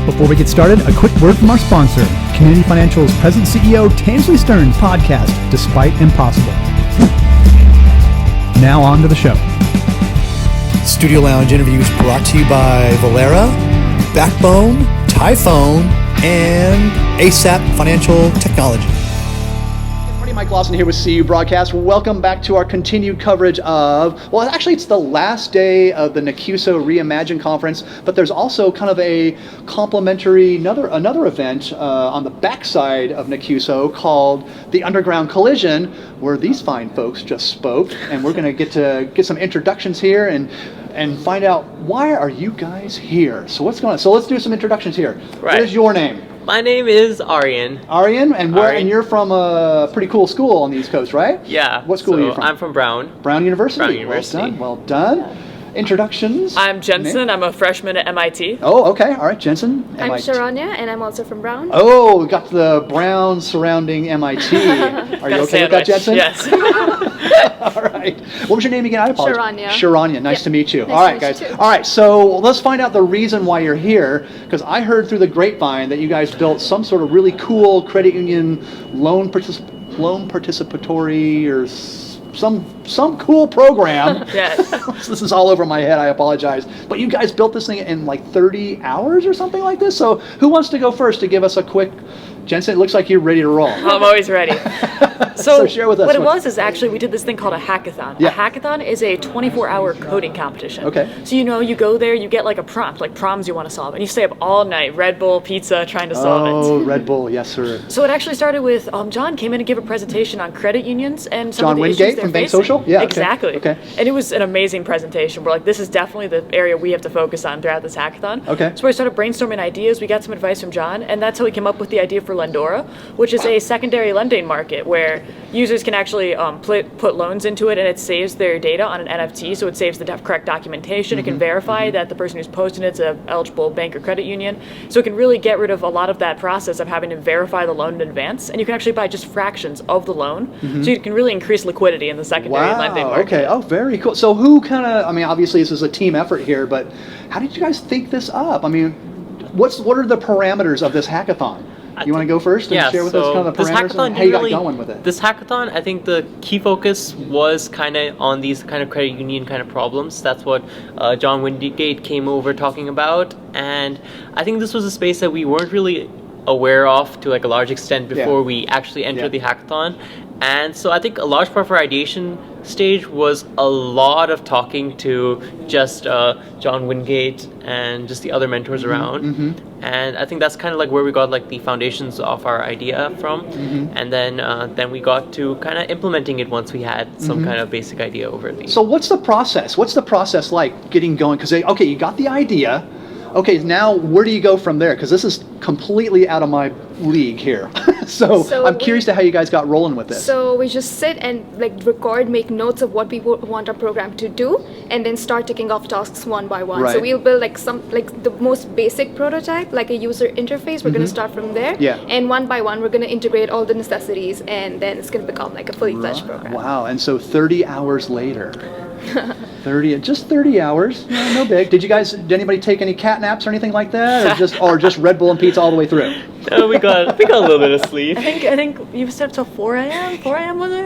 Before we get started, a quick word from our sponsor, Community Financial's President CEO Tansley Stern's podcast, Despite Impossible. Now on to the show. Studio Lounge interviews brought to you by Valera, Backbone, Typhone, and ASAP Financial Technology. Mike Lawson here with CU Broadcast. Welcome back to our continued coverage of, well, actually it's the last day of the NACUSO Reimagined conference, but there's also kind of a complimentary, another event on the backside of NACUSO called the Underground Collision, where these fine folks just spoke, and we're going to get some introductions here and find out why are you guys here. So what's going on? So let's do some introductions here. Right. What is your name? My name is Aryan. Aryan, and you're from a pretty cool school on the East Coast, right? Yeah. What school are you from? I'm from Brown. Brown University? Brown University. Well done. Introductions? I'm Jensen. I'm a freshman at MIT. Oh, okay. All right, Jensen. I'm Sharanya, and I'm also from Brown. Oh, we got the Brown surrounding MIT. Are you okay with that, Jensen? Yes. All right. What was your name again? I apologize. Sharanya. Sharanya. Nice to meet you. Nice All right, to meet guys. you too. All right, so let's find out the reason why you're here, because I heard through the grapevine that you guys built some sort of really cool credit union loan participatory or some cool program. Yes. This is all over my head. I apologize. But you guys built this thing in like 30 hours or something like this. So who wants to go first to give us a quick? Jensen, it looks like you're ready to roll. I'm always ready. So share with us. What it was is actually we did this thing called a hackathon. Yeah. A hackathon is a 24-hour coding competition. Okay. So you go there, you get like a prompt, like problems you want to solve, and you stay up all night, Red Bull, pizza, trying to solve it. Oh, Red Bull, yes sir. So it actually started with John came in to give a presentation on credit unions and some John of the Wingate issues they're from facing. BankSocial? Yeah. Exactly. Okay. And it was an amazing presentation. We're like, this is definitely the area we have to focus on throughout this hackathon. Okay. So we started brainstorming ideas. We got some advice from John, and that's how we came up with the idea for Lendora, which is a secondary lending market where users can actually put loans into it, and it saves their data on an NFT, so it saves the correct documentation. It can verify that the person who's posting it's an eligible bank or credit union. So it can really get rid of a lot of that process of having to verify the loan in advance, and you can actually buy just fractions of the loan. So you can really increase liquidity in the secondary lending market. Okay. Oh, very cool. So who kind of, I mean, obviously this is a team effort here, but how did you guys think this up? I mean, what are the parameters of this hackathon? You want to go first and share with us kind of the parameters and how you got going with it? This hackathon, I think the key focus was kind of on these kind of credit union kind of problems. That's what John Wingate came over talking about, and I think this was a space that we weren't really aware of to like a large extent before we actually entered the hackathon. And so I think a large part of our ideation stage was a lot of talking to just John Wingate and just the other mentors around. And I think that's kind of like where we got like the foundations of our idea from. And then we got to kind of implementing it once we had some kind of basic idea over it. So what's the process? What's the process like getting going? Because, okay, you got the idea. Okay, now where do you go from there? Because this is completely out of my league here. so I'm curious to how you guys got rolling with this. So we just sit and record, make notes of what we want our program to do, and then start ticking off tasks one by one. Right. So we'll build the most basic prototype, like a user interface. We're going to start from there. Yeah. And one by one, we're going to integrate all the necessities, and then it's going to become like a fully fledged program. Wow, and so 30 hours later. 30 hours, no big. Did anybody take any cat naps or anything like that, or just Red Bull and pizza all the way through? No, we got a little bit of sleep. I think you slept till 4 a.m. 4 a.m. was it?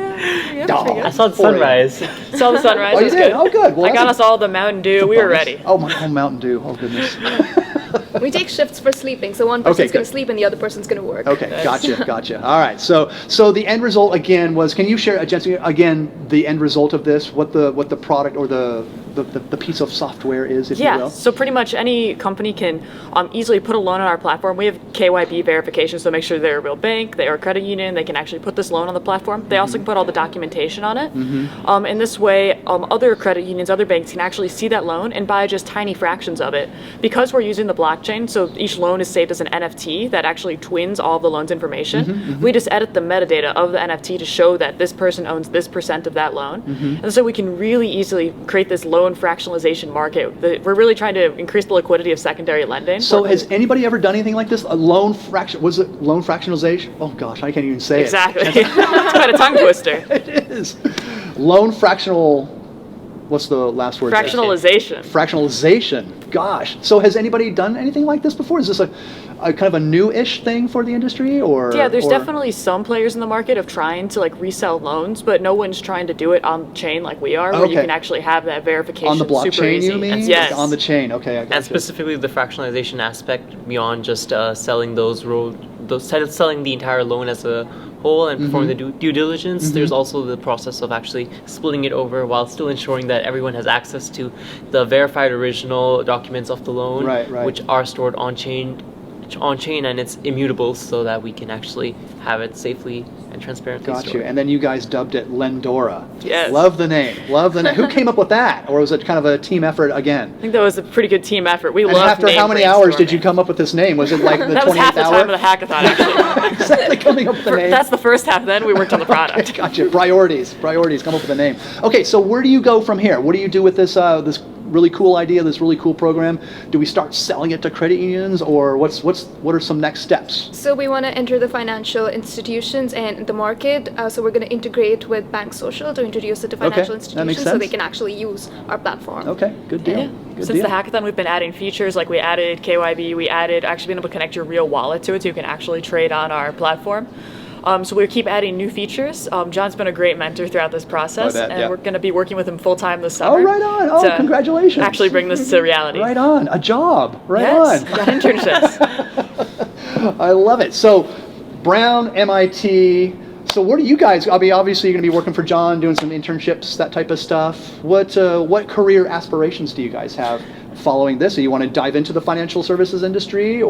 Yeah, pretty good. I saw the sunrise. Saw the sunrise. Oh, you did? Good. Oh, good. Well, I got us all the Mountain Dew. We were ready. Oh, Mountain Dew. Oh, goodness. We take shifts for sleeping, so one person's going to sleep and the other person's going to work. Okay, gotcha. All right, so the end result again was, can you share, Jensen, again, the end result of this, what the product or the piece of software is, if you will? Yeah, so pretty much any company can easily put a loan on our platform. We have KYB verification, so make sure they're a real bank, they are a credit union, they can actually put this loan on the platform. They also can put all the documentation on it. In this way, other credit unions, other banks can actually see that loan and buy just tiny fractions of it. Because we're using the blockchain, so each loan is saved as an NFT that actually twins all of the loan's information. We just edit the metadata of the NFT to show that this person owns this percent of that loan. And so we can really easily create this loan fractionalization market. We're really trying to increase the liquidity of secondary lending. So has anybody ever done anything like this? A loan fractionalization? Oh gosh, I can't even say exactly. It. Exactly. It's quite a tongue twister. It is. Loan fractional, what's the last word? Fractionalization. Fractionalization. gosh. So has anybody done anything like this before? Is this a kind of a new-ish thing for the industry, or? Yeah, there's definitely some players in the market of trying to like resell loans, but no one's trying to do it on chain like we are, where you can actually have that verification on the blockchain. Super easy. You mean? Yes. On the chain. Okay. I got And specifically the fractionalization aspect beyond just selling selling the entire loan as a whole and performing the due diligence. There's also the process of actually splitting it over while still ensuring that everyone has access to the verified original documents of the loan, which are stored on chain, and it's immutable, so that we can actually have it safely and transparently Got you. stored. And then you guys dubbed it Lendora. Yes. Love the name. Love the name. Who came up with that, or was it kind of a team effort again? I think that was a pretty good team effort. We And love after how many hours did you come up with this name? Was it like the 28th hour? That was half the time of the hackathon, actually. Exactly, coming up with the name. That's the first half. Then we worked on the product. Gotcha. Priorities. Come up with a name. Okay, so where do you go from here? What do you do with this this really cool idea, this really cool program? Do we start selling it to credit unions, or what are some next steps? So we want to enter the financial institutions and the market. So we're going to integrate with BankSocial to introduce it to financial institutions so they can actually use our platform. Okay, good deal. Yeah. Good Since deal. the hackathon, we've been adding features, like we added KYB, we added actually being able to connect your real wallet to it so you can actually trade on our platform. So we keep adding new features. John's been a great mentor throughout this process, and we're going to be working with him full-time this summer. Oh, right on. Oh, congratulations. Actually bring this to reality. Right on. A job. Right yes, on. got internships. I love it. So, Brown, MIT. So what are you guys? I mean, obviously you're going to be working for John, doing some internships, that type of stuff. What career aspirations do you guys have following this? Do you want to dive into the financial services industry,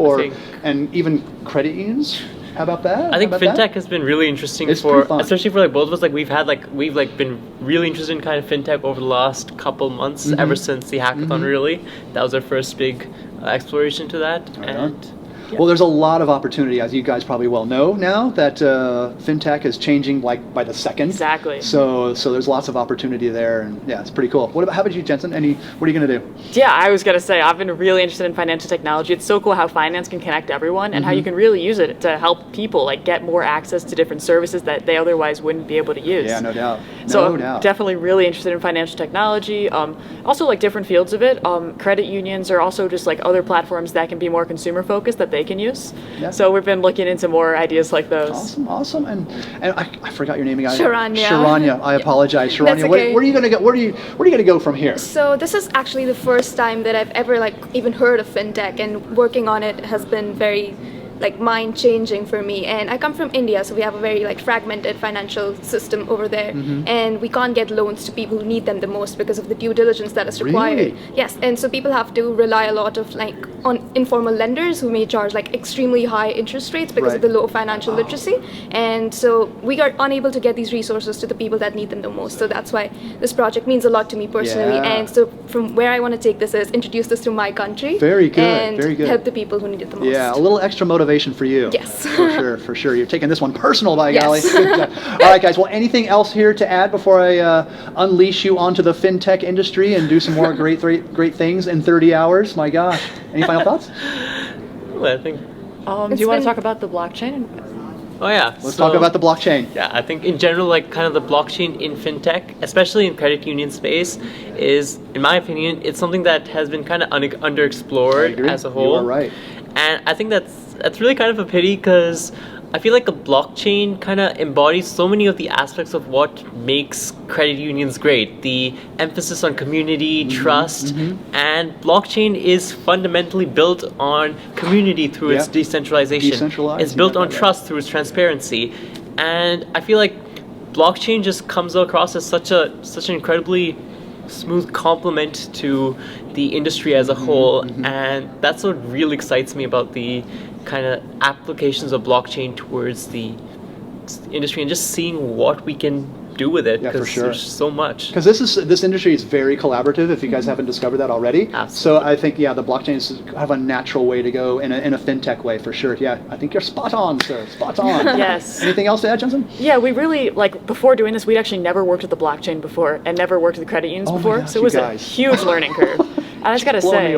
and even credit unions? How about that? I think fintech has been really interesting especially for like both of us. Like we've been really interested in kind of fintech over the last couple months, ever since the hackathon. Really, that was our first big exploration to that. Well, there's a lot of opportunity, as you guys probably well know now, that fintech is changing like by the second. Exactly. So there's lots of opportunity there, and yeah, it's pretty cool. How about you, Jensen? What are you going to do? Yeah, I was going to say, I've been really interested in financial technology. It's so cool how finance can connect everyone and how you can really use it to help people like get more access to different services that they otherwise wouldn't be able to use. Yeah, no doubt. I'm definitely really interested in financial technology. Also like different fields of it. Credit unions are also just like other platforms that can be more consumer focused that they can use. Yeah. So we've been looking into more ideas like those. Awesome. And I forgot your name again. Sharanya. I apologize, Sharanya. That's okay. Where are you going to go? Where are you going to go from here? So this is actually the first time that I've ever even heard of fintech, and working on it has been very mind changing for me. And I come from India, so we have a very fragmented financial system over there, and we can't get loans to people who need them the most because of the due diligence that is required. Really? Yes, and so people have to rely a lot of on informal lenders who may charge extremely high interest rates because of the low financial literacy, and so we are unable to get these resources to the people that need them the most. So that's why this project means a lot to me personally. And so from where I want to take this is introduce this to my country. Very good. And very good. help the people who need it the most. Yeah, a little extra motivation for you. Yes. For sure. You're taking this one personal, by Yes. golly. Good job. All right, guys. Well, anything else here to add before I unleash you onto the fintech industry and do some more great things in 30 hours? My gosh. Any final thoughts? Well, I think. Do you want to talk about the blockchain? Oh yeah. Let's talk about the blockchain. Yeah, I think in general, kind of the blockchain in fintech, especially in credit union space, is, in my opinion, it's something that has been kind of underexplored as a whole. You are right. And I think that's really kind of a pity, because I feel like the blockchain kind of embodies so many of the aspects of what makes credit unions great. The emphasis on community, trust, and blockchain is fundamentally built on community through its decentralization. It's built on trust through its transparency. And I feel like blockchain just comes across as such an incredibly smooth complement to the industry as a whole, and that's what really excites me about the kind of applications of blockchain towards the industry, and just seeing what we can do with it, because there's so much. Because this industry is very collaborative, if you guys haven't discovered that already. Absolutely. So I think, the blockchains have a natural way to go in a fintech way, for sure. Yeah, I think you're spot on, sir. Spot on. Yes. Anything else to add, Jensen? Yeah, we really, before doing this, we'd actually never worked with the blockchain before and never worked with the credit unions before. Gosh, so it was a huge learning curve. And I just got to say,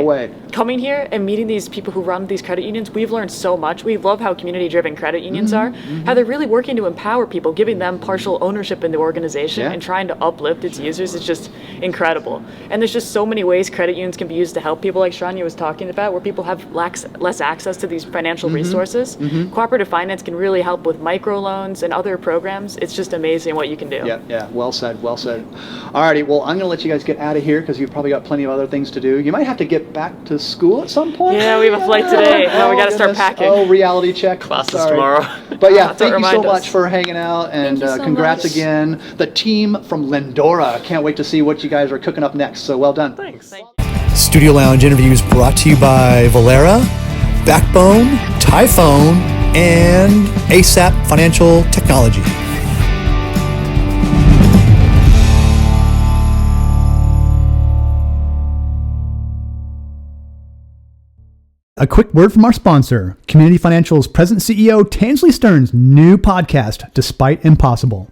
coming here and meeting these people who run these credit unions, we've learned so much. We love how community-driven credit unions are, how they're really working to empower people, giving them partial ownership in the organization and trying to uplift its users. It's just incredible. And there's just so many ways credit unions can be used to help people, like Shania was talking about, where people have less access to these financial resources. Cooperative finance can really help with microloans and other programs. It's just amazing what you can do. Yeah. Well said. Well said. Alrighty. Well, I'm going to let you guys get out of here because you've probably got plenty of other things to do. You might have to get back to school at some point. Yeah, we have a flight today. We got to start packing. Oh, reality check. Classes tomorrow. But yeah, Don't thank you so remind us. much for hanging out, and Thank you so congrats much. again. The team from Lendora. Can't wait to see what you guys are cooking up next. So well done. Thanks. Studio Lounge interviews brought to you by Valera, Backbone, Typhone, and ASAP Financial Technology. A quick word from our sponsor, Community Financial's present CEO, Tansley Stern's new podcast, Despite Impossible.